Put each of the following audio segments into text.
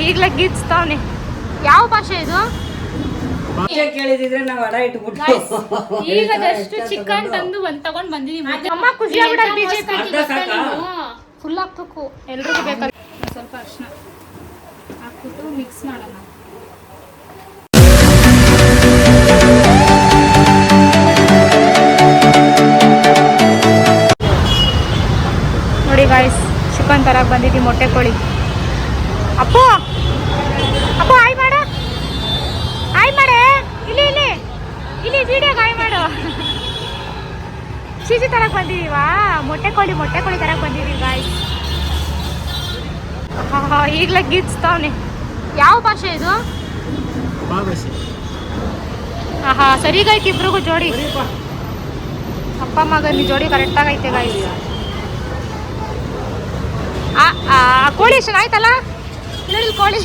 ಈಗಲೇ ಗೀಚ್ತಾವನೆ. ಯಾವ ಭಾಷೆ ಇದು? ಕೇಳಿದ್ರೆ ನಾವು ಅಡ ಇಟ್ಬಿಟ್ಟು ಈಗ ಜಸ್ಟ್ ಚಿಕನ್ ತಂದು ತಗೊಂಡ್ ಬಂದಿದೀವಿ. ಅಮ್ಮ ಖುಷಿ ಆಗ್ಬಿಡ. ಬಿಜೆಪಿ ಫುಲ್ ಹಾಕ್ಬೇಕು. ಎಲ್ರಿಗೂ ಬೇಕಾದ್ರೆ ಸ್ವಲ್ಪ ಅರ್ಶಿನ ಹಾಕ್ಬಿಟ್ಟು ಮಿಕ್ಸ್ ಮಾಡೋಣ. ನೋಡಿ ಗಾಯ್ಸ್, ಚಿಕನ್ ತರಕ್ ಬಂದಿದ್ದೀವಿ. ಮೊಟ್ಟೆ ಕೋಳಿ. ಅಪ್ಪು ಅಪ್ಪು ಆಯ್ ಮಾಡು, ಆಯ್ ಮಾಡೆ. ಇಲ್ಲಿ ಇಲ್ಲಿ ಇಲ್ಲಿ ವಿಡಿಯೋಗೆ ಆಯ್ ಮಾಡು. ಚೀಚಿ ತರಕ್ ಬಂದಿದೀವಾ? ಮೊಟ್ಟೆ ಕೋಳಿ ತರಕ್ ಬಂದಿದೀವಿ ಗಾಯ್ಸ್. ಈಗಲೇ ಗೀಚ್ತಾವನೆ. ಯಾವ ಭಾಷೆ ಇದು? ಸರಿಗೈತಿ ಇಬ್ರಿಗೂ ಜೋಡಿ. ಅಪ್ಪ ಮಗನ ಜೋಡಿ ಕರೆಕ್ಟಾಗಿ ಐತೆ ಗಾಯ್ಸ್. ಕೋಳಿ ಚೆನ್ನಾಯ್ತಲ್ಲ ನೋಡಿ ಕೋಳಿ.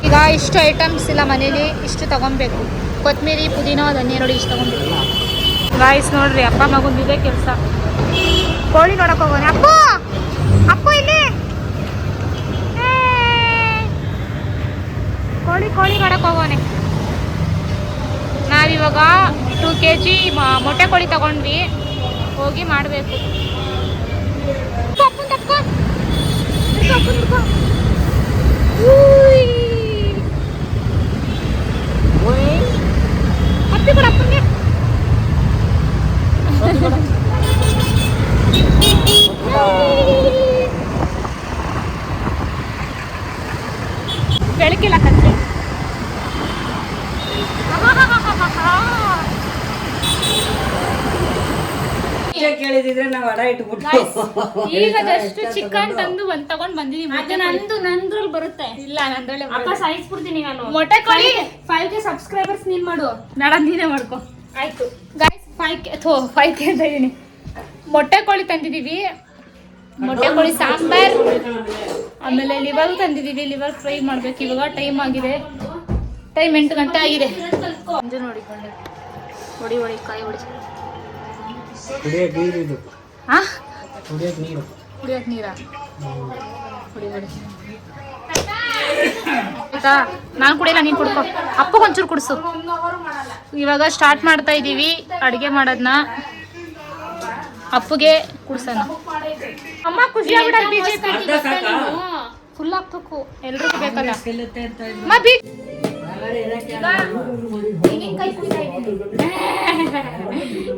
ಈಗ ಇಷ್ಟು ಐಟಮ್ಸ್ ಇಲ್ಲ ಮನೇಲಿ, ಇಷ್ಟು ತಗೊಬೇಕು. ಕೊತ್ತಂಬರಿ, ಪುದೀನ, ಧನಿಯಾ ನೋಡಿ ಇಷ್ಟು ತಗೊಬೇಕು ಗಾಯ್ಸ್. ನೋಡ್ರಿ ಅಪ್ಪ ಮಗಂದು ಇದೇ ಕೆಲಸ. ಕೋಳಿ ನೋಡಕ್ ಹೋಗೋಣ. ಅಪ್ಪು ಅಪ್ಪು ಇಲ್ಲಿ ಕೋಳಿ ನೋಡಕ್ ಹೋಗೋನೆ. ನಾವಿವಾಗ 2 kg ಮೊಟ್ಟೆ ಕೋಳಿ ತಗೊಂಡ್ವಿ. ಹೋಗಿ ಮಾಡಬೇಕು. ಹತ್ತಿ ಕೂಡ ಅಪ್ಪನಿಗೆ ಬೆಳಕಿಲ್ಲ ಕತ್ರಿ. ಕೇಳಿದ್ರೆ ನಾವು ಅಡ ಇಟ್ಬಿಟ್ಟು ಈಗ ಜಸ್ಟ್ ಚಿಕನ್ ತಂದು ತಗೊಂಡ್ ಬಂದಿದೀವಿ. ನಂದ್ರಲ್ಲಿ ಬರುತ್ತೆ. ಇಲ್ಲ ನಂದ್ರಲ್ಲಿ ಅಕ್ಕ ಸಾಯಿಸ್ಬಿಡ್ತೀನಿ ನಾನು. ಮೊಟ್ಟೆ ಕೋಳಿ 5K ಸಬ್ಸ್ಕ್ರೈಬರ್ಸ್ ನೀನ್ ಮಾಡು. ಬೇಡ ನೀನೇ ಮಾಡ್ಕೊ. ಆಯ್ತು ಗೈಸ್, 5K ಅಂತ ಇದೀನಿ. ಮೊಟ್ಟೆ ಕೋಳಿ ತಂದಿದೀವಿ. ಮೊಟ್ಟೆ ಕೋಳಿ ಸಾಂಬಾರ್, ಆಮೇಲೆ ಲಿವರ್ ತಂದಿದೀವಿ. ಲಿವರ್ ಫ್ರೈ ಮಾಡ್ಬೇಕು. ಇವಾಗ ಟೈಮ್ ಆಗಿದೆ. ಟೈಮ್ 8 ಗಂಟೆ ಆಗಿದೆ. ನೋಡಿಕೊಂಡೆ ಹೊಡಿ ಕಾಯಿ ಹೊಡಿ. ಕುಡಿಯಕ್ ನೀರು ಇದು. ಕುಡಿಯಕ್ ನೀರಾ? ಹೊಡಿ ಆಯ್ತಾ? ನಾನು ಕುಡಿಯಲ್ಲ, ನೀನು ಕುಡ್ಕೊ. ಅಪ್ಪಗೆ ಒಂಚೂರು ಕುಡಿಸು. ಇವಾಗ ಸ್ಟಾರ್ಟ್ ಮಾಡ್ತಾ ಇದ್ದೀವಿ ಅಡುಗೆ ಮಾಡೋದನ್ನ. ಅಪ್ಪಗೆ ಕುಡ್ಸೋಣ. ಅಮ್ಮ ಖುಷಿ ಆಗ್ಬಿಡ. ಬಿಜೆಪಿ ಫುಲ್ ಹಾಕ್ಬೇಕು. ಎಲ್ರಿಗೂ ಬೇಕಲ್ಲ.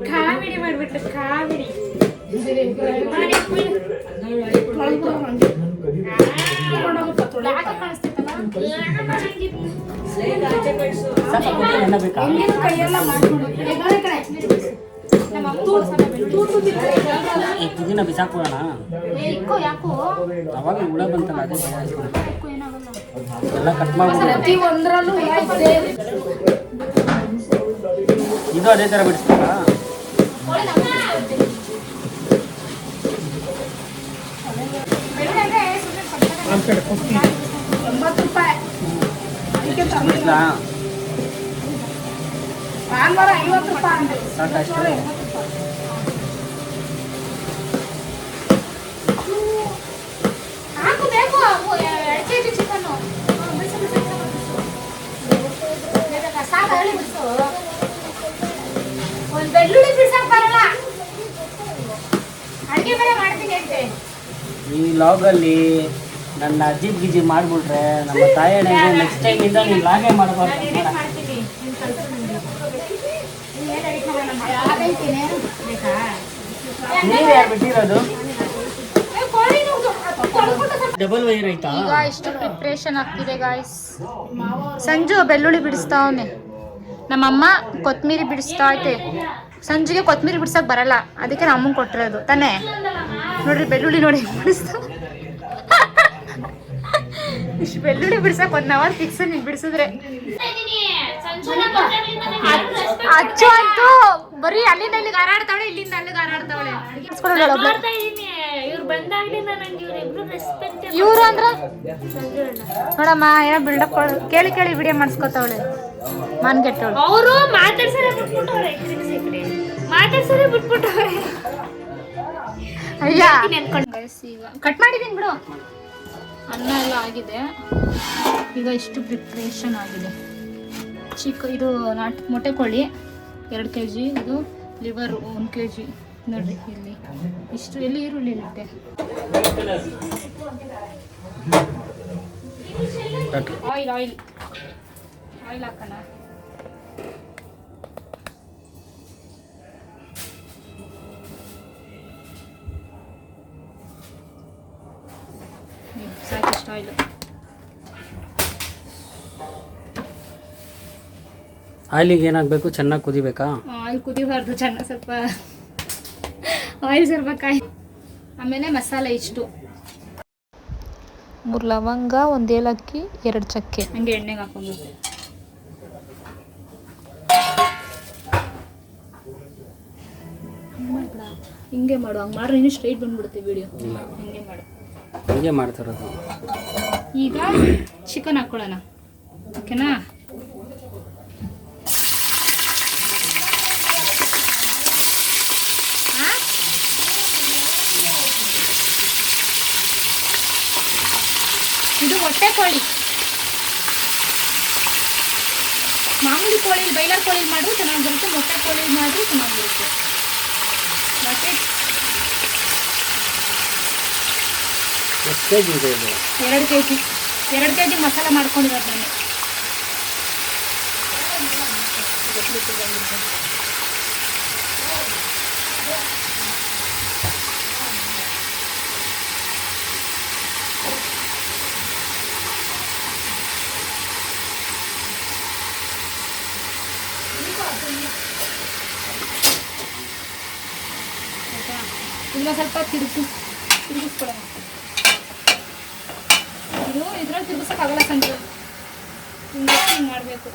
ಕಾಮಿಡಿ ಮಾಡ್ಬಿಟ್ಟು ಕಾಮಿಡಿ. ಪುದೀನ ಬಿಸಾಕೋಣ. ಅವಾಗ ಹುಳ ಬಂತಲ್ಲ, ಅದೇ ಎಲ್ಲ ಕಟ್ ಮಾಡ್ಬಿಟ್ಟು ಇದು ಅದೇ ಥರ ಬಿಡಿಸ್ತಾರ. ಸಾಕಷ್ಟು ಬೆಳ್ಳುಳ್ಳಿ ಬಿಡ್ಸಕ್ ಬರಲ್ಲ. ಅಡಿಗೆ ಬೇರೆ ಮಾಡ್ತೀನಿ ಅಂತೆ. ಈ ಲಾಗಲ್ಲಿ ನನ್ನ ಅಜ್ಜಿದ್ ಗಿಜಿ ಮಾಡ್ಬಿಟ್ರೆ ನಮ್ಮ ತಾಯಿ ನೆಕ್ಸ್ಟ್ ಟೈಮ್ ಇಂದ ನೀನು ಲಾಗೇ ಮಾಡಬಾರ್ದು. ನೀರು ಯಾರು ಬಿಟ್ಟಿರೋದು? ಡಬಲ್ ವೈರ್ ಆಯ್ತಾ? ಈಗ ಇಷ್ಟು ಪ್ರಿಪ್ರೇಷನ್ ಆಗ್ತಿದೆ ಗಾಯ್ಸ್. ಸಂಜು ಬೆಳ್ಳುಳ್ಳಿ ಬಿಡಿಸ್ತಾವನೆ. ನಮ್ಮಮ್ಮ ಕೊತ್ತಂಬರಿ ಬಿಡಿಸ್ತಾ ಐತೆ. ಸಂಜೆಗೆ ಕೊತ್ತಂಬರಿ ಬಿಡ್ಸಕ್ ಬರಲ್ಲ, ಅದಕ್ಕೆ ನಮ್ಮ ಅಮ್ಮಂಗೆ ಕೊಟ್ಟಿರೋದು ತಾನೇ. ನೋಡ್ರಿ ಬೆಳ್ಳುಳ್ಳಿ ನೋಡಿ ಬಿಡಿಸ್ತಾ. ಇಷ್ಟು ಬೆಳ್ಳುಳ್ಳಿ ಬಿಡ್ಸಕ್ 1 hour ಫಿಕ್ಸ್. ನೀವು ಬಿಡಿಸಿದ್ರೆ ಅಚ್ಚು ಅಂತೂ ಬರೀ ಅಲ್ಲಿಂದ ಇಲ್ಲಿಗೆ ಹಾರಾಡ್ತಾವಳೆ, ಇಲ್ಲಿಂದ ಅಲ್ಲಿಗೆ ಹಾರಾಡ್ತಾವಳೆ. ಇವ್ರು ಅಂದ್ರ ನೋಡಮ್ಮ ಏನೋ ಬಿಲ್ಡಪ್ ಕೇಳಿ ವಿಡಿಯೋ ಮಾಡಿಸ್ಕೊತಾವಳೆ. ಮಾನ್ಗೆಟ್ಟವಳು. ಅವರು ಮಾತಾಡ್ಸರೆ ಬಿಟ್ಬಿಟ್ಟವ್ರೆ. ಅಯ್ಯ ಈಗ ಕಟ್ ಮಾಡಿದೀನಿ ಬಿಡು. ಅನ್ನ ಎಲ್ಲ ಆಗಿದೆ. ಈಗ ಇಷ್ಟು ಪ್ರಿಪ್ರೇಷನ್ ಆಗಿದೆ. ಇದು ಮೊಟ್ಟೆ ಕೋಳಿ 2 kg, ಇದು ಲಿವರ್ 1 kg. ನೋಡ್ರಿ ಇಲ್ಲಿ ಇಷ್ಟು. ಎಲ್ಲಿ ಈರುಳ್ಳಿ ಇಟ್ಟೆ. ಆಯಿಲ್ ಹಾಕೋಣ. ಸಾಕಿಷ್ಟು ಆಯಿಲ್. ಆಯಿಲಿಗೆ ಏನಾಗಬೇಕು? ಚೆನ್ನಾಗಿ ಕುದಿಬೇಕಾ? ಆಯಿಲ್ ಕುದಿಬಾರ್ದು, ಚೆನ್ನಾಗಿ ಸ್ವಲ್ಪ ಆಯಿಲ್ ಸೇರ್ಬೇಕಾಯ್. ಆಮೇಲೆ ಮಸಾಲೆ ಇಷ್ಟು 3 ಲವಂಗ, 1 ಏಲಕ್ಕಿ, 2 ಚಕ್ಕೆ. ಹಂಗೆ ಎಣ್ಣೆಗೆ ಹಾಕೊಂಡು ಹಿಂಗೆ ಮಾಡು. ಹಂಗೆ ಮಾಡ್ರೆ ಇನ್ನೂ ಸ್ಟ್ರೈಟ್ ಬಂದ್ಬಿಡುತ್ತೆ ವಿಡಿಯೋ. ಹಿಂಗೆ ಮಾಡು. ಹಿಂಗೆ ಮಾಡ್ತಿರೋದು. ಈಗ ಚಿಕನ್ ಹಾಕ್ಕೊಳ್ಳೋಣ. ಓಕೆನಾ? ಇದು ಮೊಟ್ಟೆ ಕೋಳಿ. ಮಾಮೂಲಿ ಕೋಳಿ, ಬೈಲರ್ ಕೋಳಿ ಮಾಡಿದ್ರೆ ಚೆನ್ನಾಗಿ ಬರುತ್ತೆ. ಮೊಟ್ಟೆ ಕೋಳಿ ಮಾಡಿದ್ರೆ ಚೆನ್ನಾಗಿರುತ್ತೆ. ಮತ್ತೆ 2 kg ಮಸಾಲ ಮಾಡ್ಕೊಂಡಿರೋದು ನಾನು. ಇನ್ನ ಸ್ವಲ್ಪ ತಿರುಗಿಸ್ಕೊಳ್ಳೋಣ. ಇದು ಇದ್ರಲ್ಲಿ ತಿರುಗಿಸೋಕ್ಕಾಗಲ್ಲ ಸಂಜೆ. ಹಿಂಗೆ ಮಾಡಬೇಕು.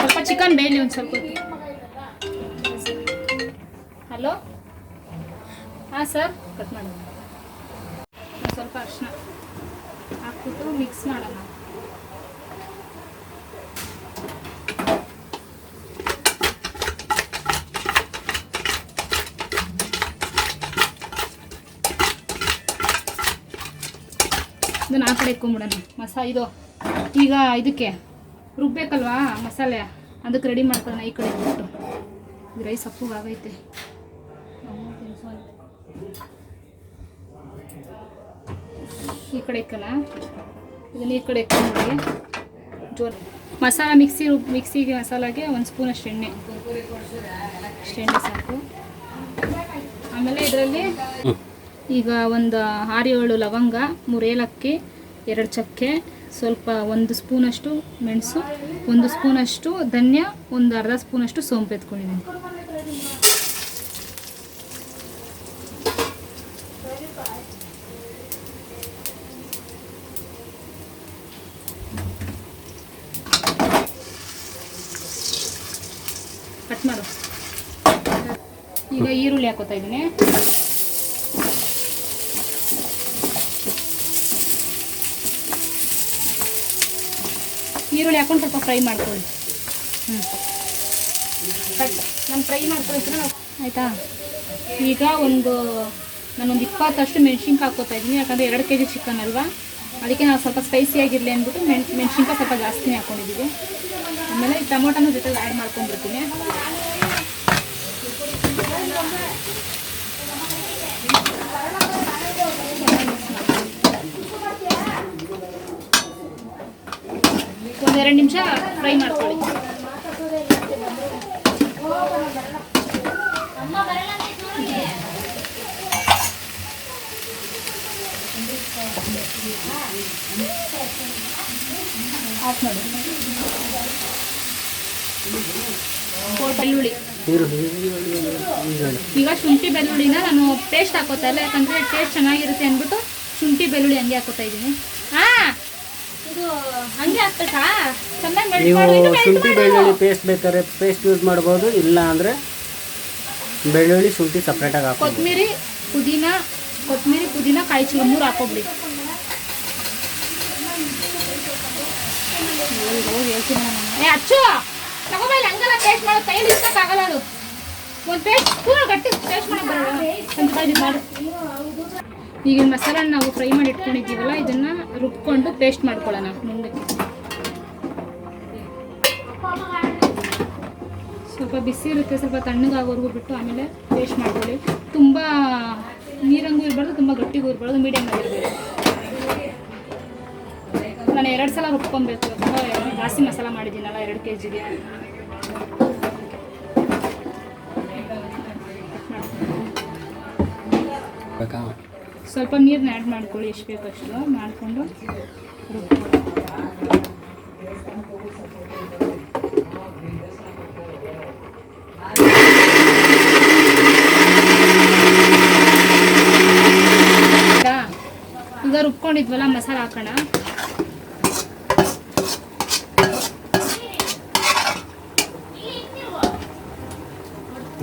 ಸ್ವಲ್ಪ ಚಿಕನ್ ಬೇಯಲಿ ಒಂದು ಸ್ವಲ್ಪ. ಹಲೋ, ಹಾಂ ಸರ್, ಕಟ್ ಮಾಡಿ. ಸ್ವಲ್ಪ ಅರಿಶಿನ ಹಾಕ್ಬಿಟ್ಟು ಮಿಕ್ಸ್ ಮಾಡೋಣ. ಇದನ್ನು ಆ ಕಡೆ ಇಟ್ಕೊಂಬಿಡೋಣ. ಇದು ಈಗ ಇದಕ್ಕೆ ರುಬ್ಬೇಕಲ್ವಾ ಮಸಾಲೆ, ಅದಕ್ಕೆ ರೆಡಿ ಮಾಡ್ಕೊಳ್ಳೋಣ. ಈ ಕಡೆ ಇಟ್ಬಿಟ್ಟು ಇದು ರೈಸ್ ಸಪ್ಪುಗಾಗೈತೆ. ಈ ಕಡೆ ಇಕ್ಕಲ್ಲ, ಇದನ್ನು ಈ ಕಡೆ ಇಟ್ಕೊಂಡ್ಬಿಡಿ. ಜೋರು ಮಸಾಲ ಮಿಕ್ಸಿಗೆ ಮಸಾಲಾಗೆ 1 ಸ್ಪೂನ್ ಅಷ್ಟು ಎಣ್ಣೆ ಸಾಕು. ಆಮೇಲೆ ಇದರಲ್ಲಿ ಈಗ ಒಂದು 6-7 ಲವಂಗ, 3 ಏಲಕ್ಕಿ, 2 ಚಕ್ಕೆ, ಸ್ವಲ್ಪ 1 ಸ್ಪೂನಷ್ಟು ಮೆಣಸು, 1 ಸ್ಪೂನಷ್ಟು ಧನ್ಯ, 1 ಅರ್ಧ ಸ್ಪೂನಷ್ಟು ಸೋಂಪು ಎತ್ಕೊಂಡಿದ್ದೀನಿ. ಕಟ್ ಮಾಡು. ಈಗ ಈರುಳ್ಳಿ ಹಾಕೋತಾ ಇದ್ದೀನಿ. ಈರುಳ್ಳಿ ಹಾಕೊಂಡು ಸ್ವಲ್ಪ ಫ್ರೈ ಮಾಡ್ಕೊಳ್ಳಿ. ನಾನು ಫ್ರೈ ಮಾಡ್ಕೊಳ್ತೀನಿ ಆಯಿತಾ. ಈಗ ನಾನೊಂದು 20 ಮೆಣಸಿನ್ಕಾಯಿ ಹಾಕ್ಕೋತಾ ಇದ್ದೀನಿ. ಯಾಕಂದರೆ 2 kg ಚಿಕನ್ ಅಲ್ವಾ, ಅದಕ್ಕೆ ನಾವು ಸ್ವಲ್ಪ ಸ್ಪೈಸಿಯಾಗಿರಲಿ ಅಂದ್ಬಿಟ್ಟು ಮೆಣಸಿನ್ಕಾಯಿ ಸ್ವಲ್ಪ ಜಾಸ್ತಿನೇ ಹಾಕ್ಕೊಂಡಿದ್ದೀವಿ. ಆಮೇಲೆ ಟೊಮೊಟೊನ ಜೊತೆಗೆ ಆ್ಯಡ್ ಮಾಡ್ಕೊಂಡ್ಬಿಡ್ತೀನಿ. ಒಂದು 2 ನಿಮಿಷ ಫ್ರೈ ಮಾಡ್ಕೊಳ್ಳಿ. ಆಫ್ ಮಾಡಿ. ಬೆಳ್ಳುಳ್ಳಿ, ಈಗ ಶುಂಠಿ ಬೆಳ್ಳುಳ್ಳಿನ ನಾನು ಪೇಸ್ಟ್ ಹಾಕೋತಾ ಇಲ್ಲ, ಯಾಕಂದರೆ ಟೇಸ್ಟ್ ಚೆನ್ನಾಗಿರುತ್ತೆ ಅಂದ್ಬಿಟ್ಟು ಶುಂಠಿ ಬೆಳ್ಳುಳ್ಳಿ ಹಂಗೆ ಹಾಕೋತಾ ಇದ್ದೀನಿ. ಇದು ಹಂಗೆ ಹಾಕ್ಬೇಕಾ? ಚೆನ್ನಾಗಿ ನೀವು ಶುಂಠಿ ಬೆಳ್ಳುಳ್ಳಿ ಪೇಸ್ಟ್ ಬೇಕಾದ್ರೆ ಪೇಸ್ಟ್ ಯೂಸ್ ಮಾಡ್ಬೋದು, ಇಲ್ಲ ಅಂದರೆ ಬೆಳ್ಳುಳ್ಳಿ ಶುಂಠಿ ಸಪ್ರೇಟಾಗಿ ಹಾಕಿ. ಕೊತ್ತಂಬರಿ ಪುದೀನ ಕಾಯಿ ಚೂರು 3 ಹಾಕೋಬಿಡಿ. ಅಚ್ಚು ತಗೋಬೈಲಿ, ಹಂಗೆಲ್ಲ ಪೇಸ್ಟ್ ಮಾಡೋ ಕೈಯಲ್ಲಿ ಇಷ್ಟಕ್ಕಾಗಲ್ಲ ಅದು. ಒಂದು ಪೇಸ್ಟ್ ಪೂರ ಗಟ್ಟಿ ಪೇಸ್ಟ್ ಮಾಡಿ ಬರೋಣ ಒಂದು ರೂಪಾಯಿ ಮಾಡು. ಈಗ ಮಸಾಲ ನಾವು ಫ್ರೈ ಮಾಡಿ ಇಟ್ಕೊಂಡಿದ್ದೀವಲ್ಲ ಇದನ್ನು ರುಬ್ಕೊಂಡು ಪೇಸ್ಟ್ ಮಾಡ್ಕೊಳ್ಳೋಣ ಮುಂದಕ್ಕೆ. ಸ್ವಲ್ಪ ಬಿಸಿ ಇರುತ್ತೆ, ಸ್ವಲ್ಪ ತಣ್ಣಗಾಗೋವರೆಗೂ ಬಿಟ್ಟು ಆಮೇಲೆ ಪೇಸ್ಟ್ ಮಾಡ್ಕೊಳ್ಳಿ. ತುಂಬ ನೀರಂಗೂ ಇರಬಾರ್ದು, ತುಂಬ ಗಟ್ಟಿಗೂ ಇರಬಾರ್ದು, ಮೀಡಿಯಮ್ ಆಗಿರಬೇಕು. ನಾನು 2 ಸಲ ರುಬ್ಕೊಬೇಕು, ತುಂಬ ಜಾಸ್ತಿ ಮಸಾಲ ಮಾಡಿದ್ದೀನಲ್ಲ 2 kgಗೆ. ಸ್ವಲ್ಪ ನೀರನ್ನ ಆ್ಯಡ್ ಮಾಡ್ಕೊಳ್ಳಿ, ಎಷ್ಟು ಬೇಕಷ್ಟು ಮಾಡಿಕೊಂಡು ಈಗ ರುಬ್ಕೊಂಡಿದ್ವಲ್ಲ ಮಸಾಲ ಹಾಕೋಣ.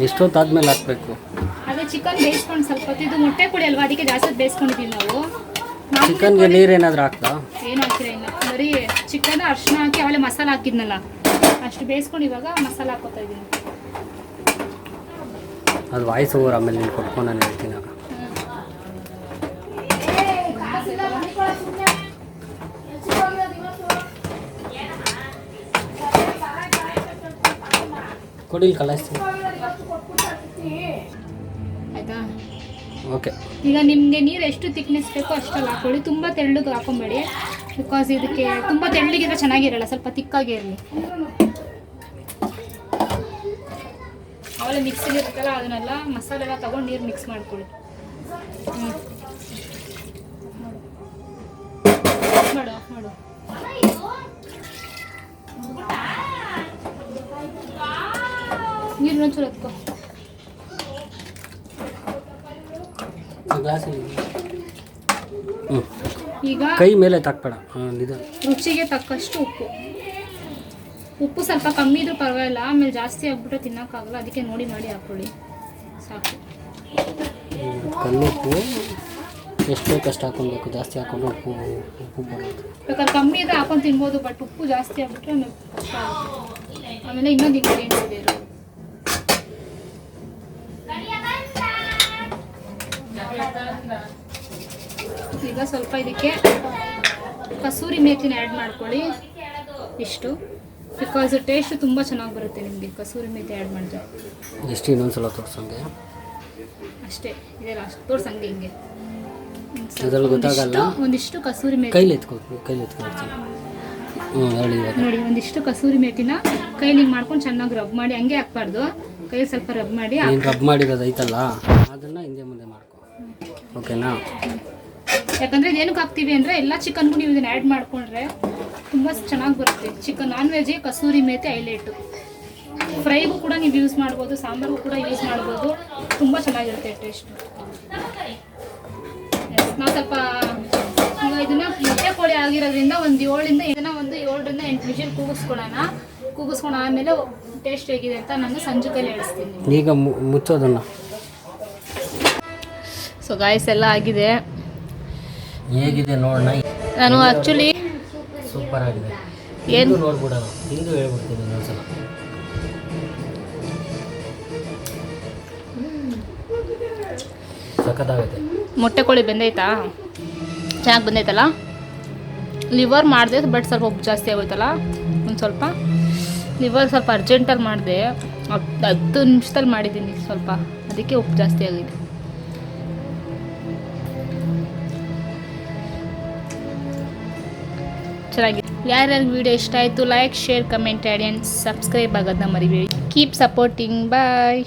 ಎಷ್ಟೊತ್ತಾದ್ಮೇಲೆ ಹಾಕ್ಬೇಕು? ಅದೇ ಚಿಕನ್ ಬೇಯಿಸ್ಕೊಂಡು ಸ್ವಲ್ಪ ಹೊತ್ತು, ಇದು ಮೊಟ್ಟೆ ಕೊಡಿ ಅಲ್ವಾ, ಅದಕ್ಕೆ ಜಾಸ್ತಿ ಬೇಯಿಸ್ಕೊಂಡಿದ್ದೀವಿ ನಾವು. ಚಿಕನ್ಗೆ ನೀರೇನಾದರೂ ಹಾಕ್ತಾ? ಏನು ಹಾಕಿರ ಇಲ್ಲ, ಬರೀ ಚಿಕನ್ ಅರ್ಶಿನ ಹಾಕಿ ಆಮೇಲೆ ಮಸಾಲ ಹಾಕಿದ್ನಲ್ಲ ಅಷ್ಟು ಬೇಯಿಸ್ಕೊಂಡು ಇವಾಗ ಮಸಾಲ ಹಾಕೋತಾ ಇದ್ದೀನಿ. ಅದು ವಾಯ್ಸ್ ಓವರ್ ಆಮೇಲೆ ನೀನು ಕೊಟ್ಕೊಂಡು ನಾನು ಹೇಳ್ತೀನಿ. ಕೊಡಿಲ್ ಕಲಾಯಿಸ್ತೀನಿ ಆಯಿತಾ? ಓಕೆ. ಈಗ ನಿಮಗೆ ನೀರು ಎಷ್ಟು ತಿಕ್ನೆಸ್ ಬೇಕೋ ಅಷ್ಟಲ್ಲಿ ಹಾಕೊಳ್ಳಿ, ತುಂಬ ತೆಳ್ಳಗೆ ಹಾಕೊಂಬೇಡಿ, ಬಿಕಾಸ್ ಇದಕ್ಕೆ ತುಂಬ ತೆಳ್ಳಗಿದ್ರೆ ಚೆನ್ನಾಗಿರಲ್ಲ, ಸ್ವಲ್ಪ ತಿಕ್ಕಾಗೇ ಇರಲಿ. ಆಮೇಲೆ ಮಿಕ್ಸಿಗೆ ಇರುತ್ತಲ್ಲ ಅದನ್ನೆಲ್ಲ ಮಸಾಲೆ ಎಲ್ಲ ತೊಗೊಂಡು ನೀರು ಮಿಕ್ಸ್ ಮಾಡ್ಕೊಳ್ಳಿ. ಮಾಡು ಮಾಡು. ನೀರು ಒಂಚೂರು ಎತ್ಕೊ. ಈಗ ಕೈ ಮೇಲೆ ತಾಕ್ಬೇಡ. ರುಚಿಗೆ ತಕ್ಕಷ್ಟು ಉಪ್ಪು ಸ್ವಲ್ಪ ಕಮ್ಮಿ ಇದ್ರೂ ಪರವಾಗಿಲ್ಲ, ಆಮೇಲೆ ಜಾಸ್ತಿ ಆಗ್ಬಿಟ್ರೆ ತಿನ್ನೋಕ್ಕಾಗಲ್ಲ, ಅದಕ್ಕೆ ನೋಡಿ ಮಾಡಿ ಹಾಕ್ಕೊಳ್ಳಿ ಸಾಕು. ಕಲ್ಲುಪ್ಪು ಎಷ್ಟು ಬೇಕಷ್ಟು ಹಾಕೊಬೇಕು, ಜಾಸ್ತಿ ಹಾಕೊಂಡು ಉಪ್ಪು ಬರೋದು. ಬೇಕಾದ್ರೆ ಕಮ್ಮಿ ಇದ್ರೆ ಹಾಕೊಂಡು ತಿನ್ಬೋದು, ಬಟ್ ಉಪ್ಪು ಜಾಸ್ತಿ ಆಗ್ಬಿಟ್ರೆ ಕಷ್ಟ ಆಗುತ್ತೆ. ಆಮೇಲೆ ಇನ್ನೊಂದು ಇಂಗ್ರೀಡಿಯೆಂಟ್ಸ್ ಇದೆ ಇರೋದು. ಈಗ ಸ್ವಲ್ಪ ಇದಕ್ಕೆ ಕಸೂರಿ ಮೇಥಿನ ಆ್ಯಡ್ ಮಾಡ್ಕೊಳ್ಳಿ ಇಷ್ಟು, ಬಿಕಾಸ್ ಟೇಸ್ಟ್ ತುಂಬ ಚೆನ್ನಾಗಿ ಬರುತ್ತೆ ನಿಮಗೆ ಕಸೂರಿ ಮೇಥಿ ಆ್ಯಡ್ ಮಾಡಿದ್ರೆ. ಎಷ್ಟು ಇನ್ನೊಂದ್ಸಲ ತೋರಿಸಂಗೆ ಅಷ್ಟೇ, ಇದೆ ಲಾಸ್ಟ್ ತೋರ್ಸಂಗೆ ಹಿಂಗೆ ಅದ್ರಲ್ಲಿ ಗೊತ್ತಾಗಲ್ಲ. ಒಂದಿಷ್ಟು ಕಸೂರಿ ಮೇಥಿ ಕೈಲಿ ಎತ್ಕೊಳ್ತೀನಿ. ನೋಡಿ, ಒಂದಿಷ್ಟು ಕಸೂರಿ ಮೇಥಿನ ಕೈಲಿ ಮಾಡ್ಕೊಂಡು ಚೆನ್ನಾಗಿ ರಬ್ ಮಾಡಿ, ಹಂಗೆ ಹಾಕ್ಬಾರ್ದು, ಕೈ ಸ್ವಲ್ಪ ರಬ್ ಮಾಡಿ. ರಬ್ ಮಾಡಿರೋದು ಐತಲ್ಲ ಅದನ್ನು ಹಿಂದೆ ಮುಂದೆ ಮಾಡ್ಕೊ, ಓಕೆನಾ? ಯಾಕಂದರೆ ಏನಕ್ಕೆ ಹಾಕ್ತೀವಿ ಅಂದರೆ ಎಲ್ಲ ಚಿಕನ್ಗೂ ನೀವು ಇದನ್ನು ಆ್ಯಡ್ ಮಾಡಿಕೊಂಡ್ರೆ ತುಂಬ ಚೆನ್ನಾಗಿ ಬರುತ್ತೆ. ಚಿಕನ್ ನಾನ್ ವೆಜ್ಜಿಗೆ ಕಸೂರಿ ಮೇಥಿ ಹೈಲೈಟು. ಫ್ರೈಗೂ ಕೂಡ ನೀವು ಯೂಸ್ ಮಾಡ್ಬೋದು, ಸಾಂಬಾರಿಗೂ ಕೂಡ ಯೂಸ್ ಮಾಡ್ಬೋದು, ತುಂಬ ಚೆನ್ನಾಗಿರುತ್ತೆ ಟೇಸ್ಟು. ನಾವು ಸ್ವಲ್ಪ ಈಗ ಇದನ್ನು ಮೊಟ್ಟೆ ಕೋಳಿ ಆಗಿರೋದ್ರಿಂದ ಒಂದು 7ರಿಂದ 8 ವಿಷಲ್ ಕೂಗಿಸ್ಕೊಂಡು ಆಮೇಲೆ ಟೇಸ್ಟ್ ಹೇಗಿದೆ ಅಂತ ನಾನು ಸಂಜೆ ಕೈಲಿ ಹೇಳಿಸ್ತೀನಿ. ಈಗ ಮುಚ್ಚೋದನ್ನು. ಸೊ ಗಾಯ್ಸ್ ಎಲ್ಲ ಆಗಿದೆ, ಹೇಗಿದೆ ನೋಡೋಣ. ನಾನು ಆ್ಯಕ್ಚುಲಿ ಸೂಪರ್ ಆಗಿದೆ. ಏನು ನೋಡ್ಬಿಡೋಣ, ಹಿಂದೂ ಹೇಳ್ಬಿಡ್ತೀನಿ ಇನ್ನೊಂದ್ಸಲ. ಸಖತ್ತಾಗುತ್ತೆ. ಮೊಟ್ಟೆ ಕೋಳಿ ಬೆಂದೈತಾ, ಚೆನ್ನಾಗಿ ಬಂದೈತಲ್ಲ. ಲಿವರ್ ಮಾಡಿದೆ, ಬಟ್ ಸ್ವಲ್ಪ ಉಪ್ಪು ಜಾಸ್ತಿ ಆಗೋಯ್ತಲ್ಲ, ಒಂದು ಸ್ವಲ್ಪ ಲಿವರ್ ಸ್ವಲ್ಪ ಅರ್ಜೆಂಟಲ್ಲಿ ಮಾಡಿದೆ, 10 ನಿಮಿಷದಲ್ಲಿ ಮಾಡಿದ್ದೀನಿ ಸ್ವಲ್ಪ, ಅದಕ್ಕೆ ಉಪ್ಪು ಜಾಸ್ತಿ ಆಗಿದೆ. ಚೆನ್ನಾಗಿದೆ. ಯಾರ್ಯಾರು ವಿಡಿಯೋ ಇಷ್ಟ ಆಯಿತು like, share, comment add and subscribe ಆಗೋದನ್ನ ಮರಿಬೇಡಿ. Keep supporting. ಬಾಯ್.